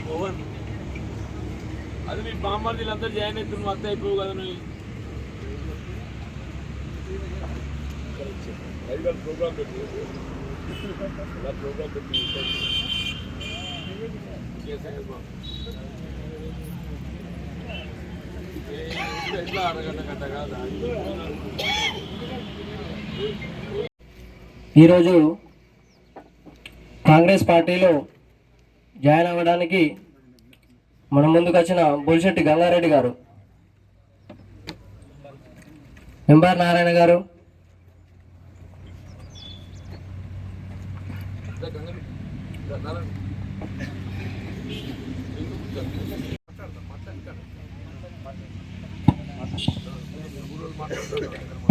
మోహన్ అది మీ బామ్మర్దీలంతా జాయిన్ అవుతుంది మొత్తం అయిపోవు కదా నువ్వు ప్రోగ్రామ్ పెట్టి ఎట్లా అరగంట గంట కాదా ఈరోజు కాంగ్రెస్ పార్టీలో జాయిన్ అవ్వడానికి మన ముందుకు వచ్చిన బొలిశెట్టి గంగారెడ్డి గారు, ఎంఆర్ నారాయణ గారు,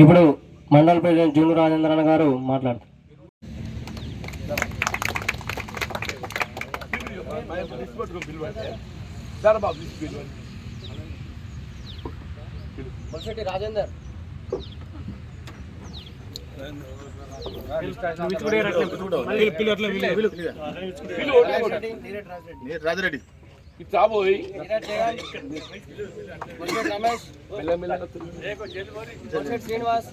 ఇప్పుడు మండల ప్రెసిడెంట్ జూను రాజేంద్రన్ గారు మాట్లాడతారు. రాజేందర్ రాజిరెడ్డి రమేష్, శ్రీనివాస్,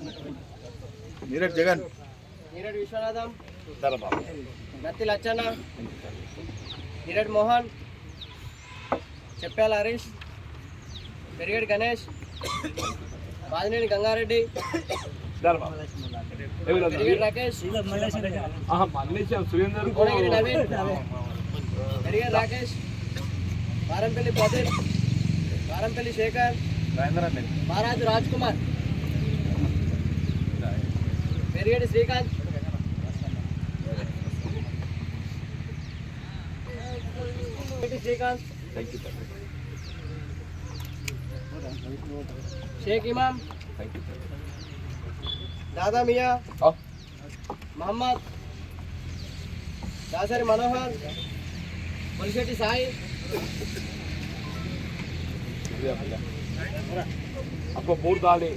నీరజ్ జగన్, నీరడ్ విశ్వనాథం, నత్తి లచ్చన్న, నీరడ్ మోహన్, చెప్పాల హరీష్, పెరిగేడి గణేష్, బాదినేని గంగారెడ్డి, పెరిగేడి రాకేష్, కోనగిరి నవీన్, పెరిగేడి రాకేష్, వారంపల్లి ప్రదీప్, వారంపల్లి శేఖర్, మహారాజు రాజ్ కుమార్, పెరిగేడి శ్రీకాంత్, శ్రీకాంత్, షేక్ ఇమాం, దాదా మియా, మహమ్మద్, దాసరి మనోహర్, బొలిశెట్టి సాయి, అప్ప మూడు దాడి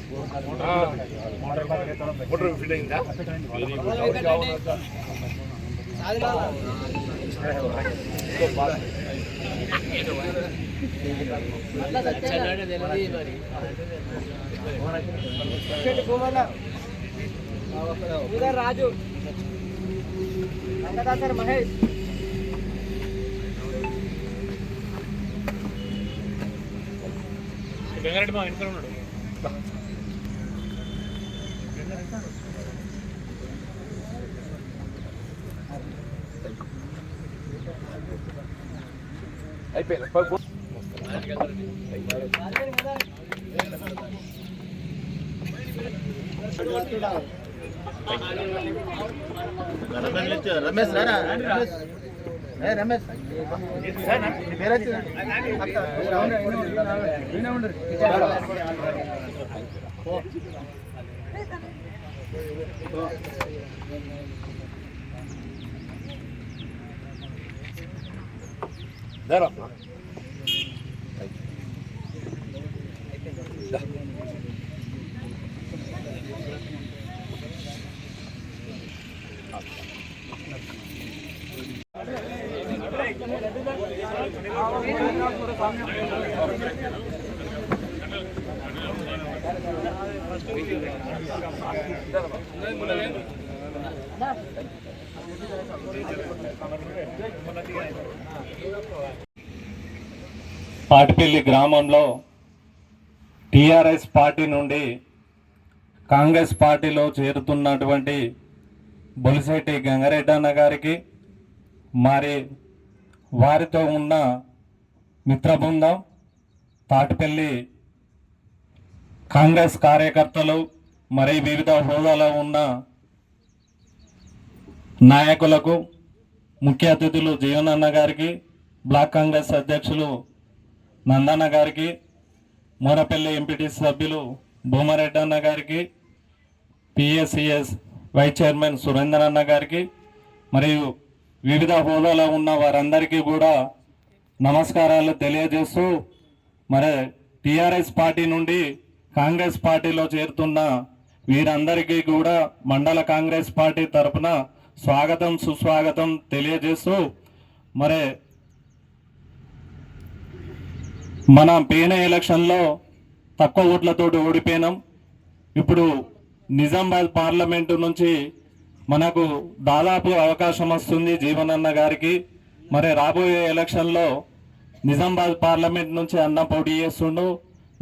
మోటార్ ఫిట్ అయిందా రాజు, వెంకటాచర్ మహేష్, గంగారెడ్డి మా ఇంట్లో ఉన్నాడు. అయిపోయింది రమేష్ రారా రమేష్ పాటిపల్లి గ్రామంలో టీఆర్ఎస్ పార్టీ నుండి కాంగ్రెస్ పార్టీలో చేరుతున్నటువంటి బొలిశెట్టి గంగారెడ్డి అన్న గారికి మరి వారితో ఉన్న మిత్రబృందం తాటిపల్లి కాంగ్రెస్ కార్యకర్తలు మరి వివిధ హోదాలో ఉన్న నాయకులకు, ముఖ్య అతిథులు జీవన్ అన్న గారికి, బ్లాక్ కాంగ్రెస్ అధ్యక్షులు నందన్న గారికి, మోనపల్లి ఎంపీటీసీ సభ్యులు భూమారెడ్డి అన్న గారికి, పిఎస్సిఎస్ వైస్ చైర్మన్ సురేందర్ అన్న గారికి మరియు వివిధ హోదాలో ఉన్న వారందరికీ కూడా నమస్కారాలు తెలియజేస్తూ, మరి టీఆర్ఎస్ పార్టీ నుండి కాంగ్రెస్ పార్టీలో చేరుతున్న వీరందరికీ కూడా మండల కాంగ్రెస్ పార్టీ తరఫున స్వాగతం సుస్వాగతం తెలియజేస్తూ, మరి మన పోయిన ఎలక్షన్లో తక్కువ ఓట్లతోటి ఓడిపోయినాం. ఇప్పుడు నిజామాబాద్ పార్లమెంటు నుంచి మనకు దాదాపు అవకాశం వస్తుంది జీవనన్న గారికి. మరి రాబోయే ఎలక్షన్లో నిజామాబాద్ పార్లమెంట్ నుంచి అన్న పోటీ చేస్తుండు.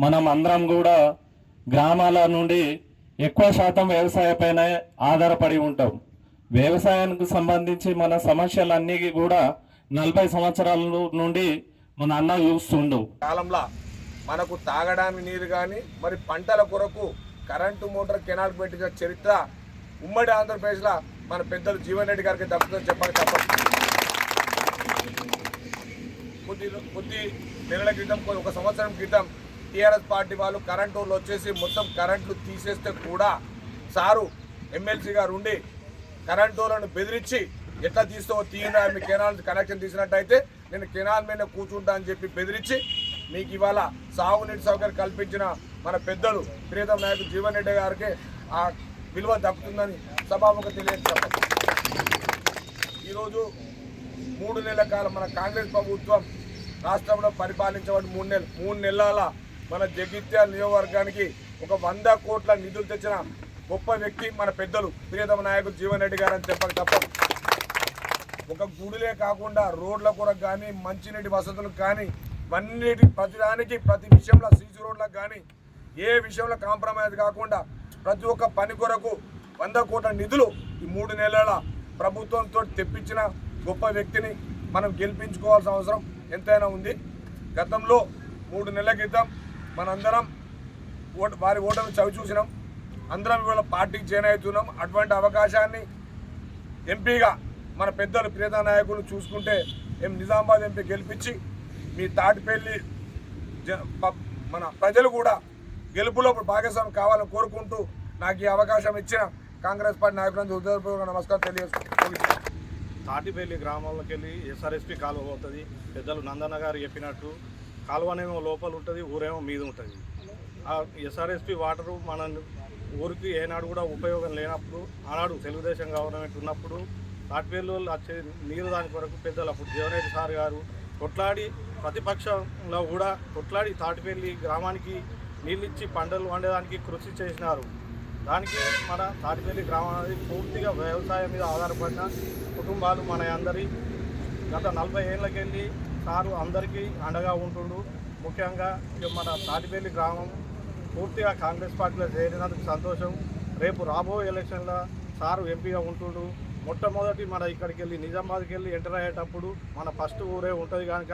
మనం అందరం కూడా గ్రామాల నుండి ఎక్కువ శాతం వ్యవసాయపైన ఆధారపడి ఉంటాం. వ్యవసాయానికి సంబంధించి మన సమస్యలన్నీ కూడా 40 సంవత్సరాల నుండి మన అన్న చూస్తుండు. కాలంలో మనకు తాగడానికి నీరు కానీ మరి పంటల కొరకు కరెంటు మోటార్ కెనాల్ పెట్టిన చరిత్ర ఉమ్మడి ఆంధ్రప్రదేశ్లో మన పెద్దలు జీవన్ రెడ్డి గారికి దక్కుతుందని చెప్పాలి తప్పదు. కొద్ది నెలల క్రితం, ఒక సంవత్సరం క్రితం టీఆర్ఎస్ పార్టీ వాళ్ళు కరెంటు వాళ్ళు వచ్చేసి మొత్తం కరెంట్లు తీసేస్తే కూడా సారు ఎమ్మెల్సీ గారు ఉండి కరెంటు వాళ్ళను బెదిరించి ఎట్లా తీస్తావో తీయనా, మీ కెనాల్ కనెక్షన్ తీసినట్టయితే నేను కెనాల్ మీద కూర్చుంటా అని చెప్పి బెదిరించి మీకు ఇవాళ సాగునీటి సౌకర్యం కల్పించిన మన పెద్దలు ప్రియతమ నాయకుడు జీవన్ రెడ్డి గారికి ఆ విలువ దక్కుతుందని సభాముఖంగా తెలియజేస్తాం. ఈరోజు 3 నెలల కాలం మన కాంగ్రెస్ ప్రభుత్వం రాష్ట్రంలో పరిపాలించబడి 3 నెలల మన జగిత్యాల నియోజకవర్గానికి ఒక 100 కోట్ల నిధులు తెచ్చిన గొప్ప వ్యక్తి మన పెద్దలు ప్రియతమ నాయకుడు జీవన్ రెడ్డి గారు అని చెప్పక తప్పదు. ఒక గుడిలే కాకుండా రోడ్ల కొరకు కానీ, మంచినీటి వసతులకు కానీ, ప్రతి విషయంలో సీసీ రోడ్లకు కానీ ఏ విషయంలో కాంప్రమైజ్ కాకుండా ప్రతి ఒక్క పని కొరకు 100 కోట్ల నిధులు ఈ 3 నెలల ప్రభుత్వంతో తెప్పించిన గొప్ప వ్యక్తిని మనం గెలిపించుకోవాల్సిన అవసరం ఎంతైనా ఉంది. గతంలో 3 నెలల క్రితం మనందరం వారి ఓటమి చవి చూసినాం. అందరం ఇవాళ పార్టీకి జాయిన్ అవుతున్నాం. అటువంటి అవకాశాన్ని ఎంపీగా మన పెద్దలు ప్రియతమ నాయకులు చూసుకుంటే నిజామాబాద్ ఎంపీ గెలిపించి మీ తాటిపల్లి మన ప్రజలు కూడా గెలుపులో భాగస్వామి కావాలని కోరుకుంటూ నాకు ఈ అవకాశం ఇచ్చిన కాంగ్రెస్ పార్టీ నాయకులను హృదయపూర్వక నమస్కారం తెలియజేసుకుంటున్నాను. తాటిపల్లి గ్రామంలోకి వెళ్ళి ఎస్ఆర్ఎస్పి కాలువ పోతుంది. పెద్దలు నందన్న గారు చెప్పినట్టు కాలువనేమో లోపల ఉంటుంది, ఊరేమో మీద ఉంటుంది. ఆ ఎస్ఆర్ఎస్పి వాటరు మన ఊరికి ఏనాడు కూడా ఉపయోగం లేనప్పుడు, ఆనాడు తెలుగుదేశం గవర్నమెంట్ ఉన్నప్పుడు తాటిపల్లి వాళ్ళు వచ్చే నీరు దాని కొరకు పెద్దలు అప్పుడు జీవన్రెడ్డి సార్ గారు కొట్లాడి, ప్రతిపక్షంలో కూడా కొట్లాడి తాటిపల్లి గ్రామానికి నీళ్ళు ఇచ్చి పంటలు వండేదానికి కృషి చేసినారు. దానికి మన తాటిపల్లి గ్రామం అనేది పూర్తిగా వ్యవసాయం మీద ఆధారపడిన కుటుంబాలు మన అందరి గత 40 ఏళ్ళకెళ్ళి సారు అందరికీ అండగా ఉంటుండు. ముఖ్యంగా మన తాటిపల్లి గ్రామం పూర్తిగా కాంగ్రెస్ పార్టీలో చేరినందుకు సంతోషం. రేపు రాబోయే ఎలక్షన్లో సారు ఎంపీగా ఉంటుండు. మొట్టమొదటి మన ఇక్కడికి వెళ్ళి నిజామాబాద్కి వెళ్ళి ఎంటర్ అయ్యేటప్పుడు మన ఫస్ట్ ఊరే ఉంటుంది కనుక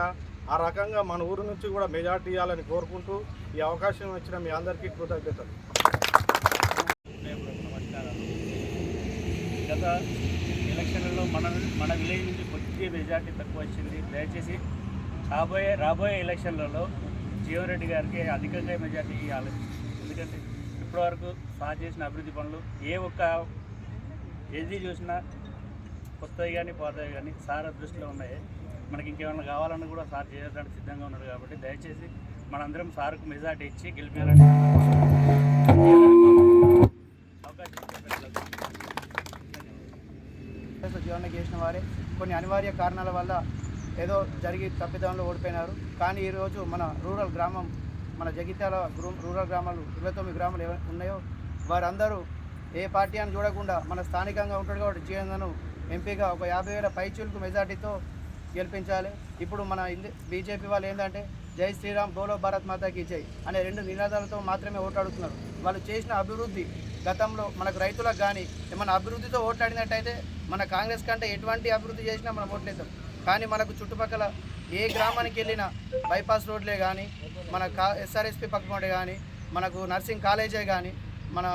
ఆ రకంగా మన ఊరు నుంచి కూడా మెజార్టీ ఇవ్వాలని కోరుకుంటూ ఈ అవకాశం ఇచ్చిన మీ అందరికీ కృతజ్ఞతలు. గత ఎలక్షన్లలో మన విలేజ్ నుంచి కొద్దిగా మెజార్టీ తక్కువ వచ్చింది. దయచేసి రాబోయే ఎలక్షన్లలో జీవన్ రెడ్డి గారికి అధికంగా మెజార్టీ ఇవ్వాలి. ఎందుకంటే ఇప్పటివరకు సార్ చేసిన అభివృద్ధి పనులు ఏది చూసినా కొత్తవి కానీ పోతాయి కానీ సార్ దృష్టిలో ఉన్నాయి. మనకి ఇంకేమైనా కావాలన్నా కూడా సార్ చేయడానికి సిద్ధంగా ఉన్నాడు. కాబట్టి దయచేసి మనందరం సార్కు మెజార్టీ ఇచ్చి గెలిపాలని జీవన చేసిన వారే కొన్ని అనివార్య కారణాల వల్ల ఏదో జరిగి తప్పిదంలో ఓడిపోయినారు. కానీ ఈరోజు మన రూరల్ గ్రామం, మన జగిత్యాల రూరల్ గ్రామాలు 29 గ్రామాలు ఉన్నాయో వారందరూ ఏ పార్టీ అని చూడకుండా మన స్థానికంగా ఉంటాడు కాబట్టి జీవన్ను ఎంపీగా ఒక 50,000 పైచీలకు మెజార్టీతో గెలిపించాలి. ఇప్పుడు మన బీజేపీ వాళ్ళు ఏంటంటే జై శ్రీరామ్ బోలో భారత్ మాతాకి జై అనే 2 నినాదాలతో మాత్రమే ఓట్లాడుతున్నారు. వాళ్ళు చేసిన అభివృద్ధి గతంలో మనకు రైతులకు కానీ ఏమైనా అభివృద్ధితో ఓట్లాడినట్టయితే మన కాంగ్రెస్ కంటే ఎటువంటి అభివృద్ధి చేసినా మనం ఓట్లేద్దాం. కానీ మనకు చుట్టుపక్కల ఏ గ్రామానికి వెళ్ళినా బైపాస్ రోడ్లే కానీ, మన ఎస్ఆర్ఎస్పి పక్కనే కానీ, మనకు నర్సింగ్ కాలేజే కానీ, మన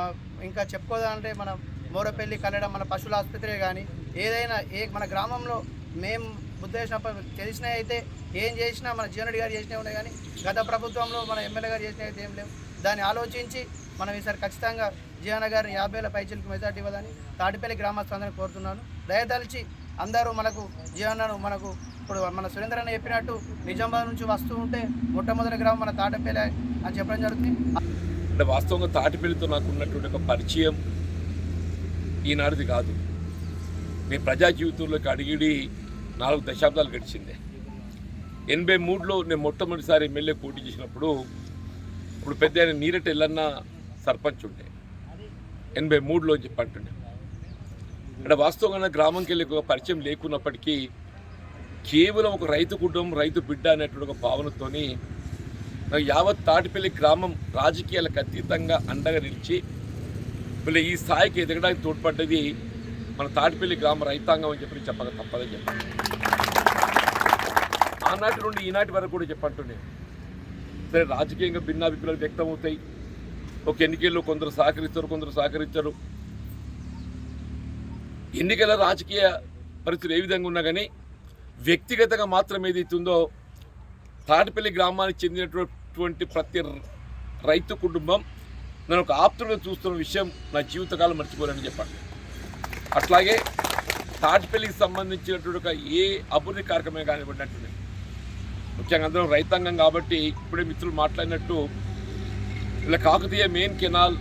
ఇంకా చెప్పుకోవాలంటే మన మోరపల్లి కల్లెడ మన పశువుల ఆసుపత్రి కానీ ఏదైనా మన గ్రామంలో మేము తెలిసినవి అయితే ఏం చేసినా మన జీవన్ రెడ్డి గారు చేసినవి ఉన్నాయి, కానీ గత ప్రభుత్వంలో మన ఎమ్మెల్యే గారు చేసినవి అయితే ఏం లేవు. దాన్ని ఆలోచించి మనం ఈసారి ఖచ్చితంగా జీవన గారిని 50,000 పైచీలకు మెజార్టీ ఇవ్వదని తాటిపల్లి గ్రామస్తులందరినీ కోరుతున్నాను. దయతలిచి అందరూ మనకు జీవనను మనకు ఇప్పుడు మన సురేంద్ర అన్న చెప్పినట్టు నిజామాబాద్ నుంచి వస్తూ ఉంటే మొట్టమొదటి గ్రామం మన తాటిపల్లి అని చెప్పడం జరుగుతుంది. అంటే వాస్తవంగా తాటిపల్లితో నాకు ఉన్నటువంటి ఒక పరిచయం ఈనాటిది కాదు. నేను ప్రజా జీవితంలోకి అడిగిడి 4 దశాబ్దాలు గడిచిందే. 83లో నేను మొట్టమొదటిసారి ఎమ్మెల్యే పోటీ చేసినప్పుడు ఇప్పుడు పెద్ద ఆయన నీరటి ఎల్లన్న సర్పంచ్ ఉండే 83లో చెప్పంటుండే. అంటే వాస్తవంగా గ్రామంకి వెళ్ళి ఒక పరిచయం లేకున్నప్పటికీ కేవలం ఒక రైతు కుటుంబం, రైతు బిడ్డ అనేటువంటి ఒక భావనతోని నాకు యావత్ తాటిపల్లి గ్రామం రాజకీయాలకు అతీతంగా అండగా నిలిచి వీళ్ళు ఈ స్థాయికి ఎదగడానికి తోడ్పడ్డది మన తాటిపల్లి గ్రామ రైతాంగం అని చెప్పి చెప్పక తప్పదని చెప్పాను. ఆనాటి నుండి ఈనాటి వరకు కూడా చెప్పంటున్నాను. సరే, రాజకీయంగా భిన్నాభిప్రాయాలు వ్యక్తమవుతాయి. ఒక ఎన్నికల్లో కొందరు సహకరిస్తారు, కొందరు సహకరించరు. ఎన్నికల రాజకీయ పరిస్థితులు ఏ విధంగా ఉన్నా కానీ వ్యక్తిగతంగా మాత్రం ఏదైతుందో తాటిపల్లి గ్రామానికి చెందినటువంటి ప్రతి రైతు కుటుంబం నేను ఒక ఆప్తులుగా చూస్తున్న విషయం నా జీవితకాలం మర్చిపోలేని చెప్పాను. అట్లాగే తాటిపల్లికి సంబంధించినటువంటి ఒక ఏ అభివృద్ధి కార్యక్రమం కానివ్వండి, ముఖ్యంగా అందరం రైతాంగం కాబట్టి ఇప్పుడే మిత్రులు మాట్లాడినట్టు ఇలా కాకతీయ మెయిన్ కెనాల్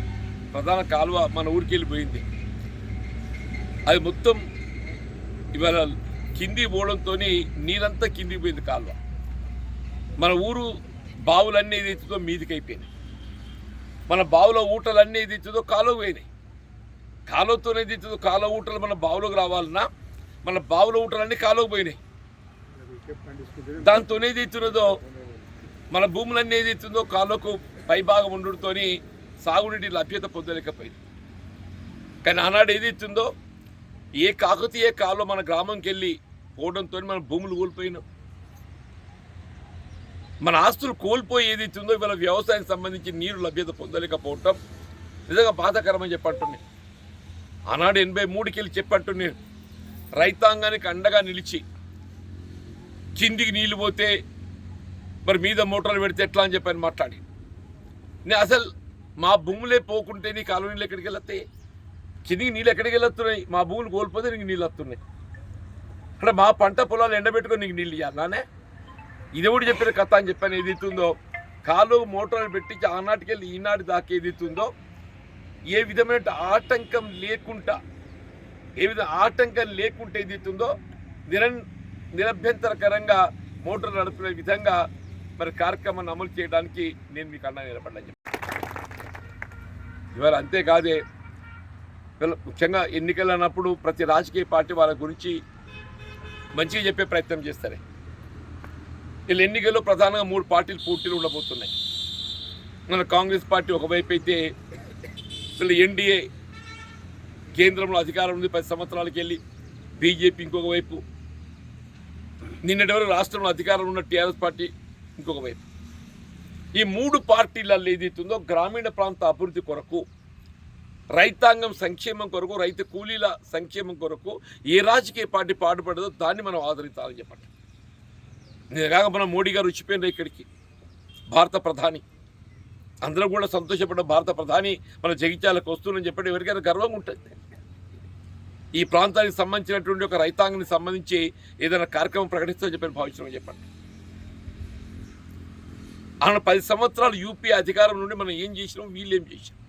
ప్రధాన కాలువ మన ఊరికి వెళ్ళిపోయింది. అది మొత్తం ఇవాళ కింది పోవడంతో నీరంతా కిందికి పోయింది కాలువ. మన ఊరు బావులన్నీ ఏదైతుందో మీదికి అయిపోయినాయి. మన బావుల ఊటలన్నీ ఏదైతుందో కాలువ పోయినాయి. కాలువతోనే ఏదైతుందో కాలువ ఊటలు మన బావులోకి రావాలన్నా మన బావుల ఊటలన్నీ కాలువకు పోయినాయి. దాంతో ఏదైతున్నదో మన భూములన్నీ ఏదైతుందో కాలువకు పైభాగం ఉండడంతో సాగునీటి లభ్యత పొందలేకపోయింది. కానీ ఆనాడు ఏదైతుందో ఏ కాకతీయ కాలువ మన గ్రామంకి వెళ్ళి పోవడంతో మన భూములు కోల్పోయినాం, మన ఆస్తులు కోల్పోయి ఏదైతుందో ఇవాళ వ్యవసాయానికి సంబంధించి నీరు లభ్యత పొందలేకపోవటం నిజంగా బాధాకరమని చెప్పంటున్నాను. ఆనాడు 83కి వెళ్ళి చెప్పంటున్నాను, రైతాంగానికి అండగా నిలిచి కిందికి నీళ్ళు పోతే మరి మీద మోటార్లు పెడితే ఎట్లా అని చెప్పని మాట్లాడి నేను అసలు మా భూములే పోకుంటే నీ కాలువ నీళ్ళు ఎక్కడికి వెళ్ళొస్తాయి, కిందికి నీళ్ళు ఎక్కడికి వెళ్ళొస్తున్నాయి, మా భూములు కోల్పోతే నీకు నీళ్ళు వస్తున్నాయి. అంటే మా పంట పొలాలు ఎండబెట్టుకొని నీకు నీళ్ళు ఇవ్వాలనే ఇది కూడా చెప్పిన కథ అని చెప్పాను. ఏదైతుందో కాలువ మోటార్లు పెట్టించి ఆనాటికి వెళ్ళి ఈనాటి దాకా ఏదైతుందో ఏ విధమైన ఆటంకం లేకుండా ఏదైతుందో నిరభ్యంతరకరంగా మోటార్ నడుపునే విధంగా మరి కార్యక్రమాన్ని అమలు చేయడానికి నేను మీకు అండగా నిలబడ్డాను. ఇవాళ అంతేకాదే ముఖ్యంగా ఎన్నికలు అన్నప్పుడు ప్రతి రాజకీయ పార్టీ వాళ్ళ గురించి మంచిగా చెప్పే ప్రయత్నం చేస్తారు. వీళ్ళు ఎన్నికల్లో ప్రధానంగా 3 పార్టీలు పోటీలు ఉండబోతున్నాయి. మన కాంగ్రెస్ పార్టీ ఒకవైపు అయితే వీళ్ళు ఎన్డీఏ కేంద్రంలో అధికారం ఉంది 10 సంవత్సరాలకి వెళ్ళి, బీజేపీ ఇంకొక వైపు, నిన్నటి వరకు రాష్ట్రంలో అధికారంలో ఉన్న టీఆర్ఎస్ పార్టీ ఇంకొక వైపు. ఈ 3 పార్టీలలో ఏదైతుందో గ్రామీణ ప్రాంత అభివృద్ధి కొరకు, రైతాంగం సంక్షేమం కొరకు, రైతు కూలీల సంక్షేమం కొరకు ఏ రాజకీయ పార్టీ పాటుపడదో దాన్ని మనం ఆదరించాలని చెప్పండి. నిజంగా మన మోడీ గారు వచ్చిపోయినారు ఇక్కడికి, భారత ప్రధాని. అందరూ కూడా సంతోషపడ్డ భారత ప్రధాని మన జగిత్యాలకు వస్తుందని చెప్పండి ఎవరికైనా గర్వంగా ఉంటుంది. ఈ ప్రాంతానికి సంబంధించినటువంటి ఒక రైతాంగానికి సంబంధించి ఏదైనా కార్యక్రమం ప్రకటిస్తామని చెప్పని భావించమని చెప్పండి. ఆయన 10 సంవత్సరాలు యూపీ అధికారం నుండి మనం ఏం చేసినాం, వీళ్ళు ఏం చేసినాం.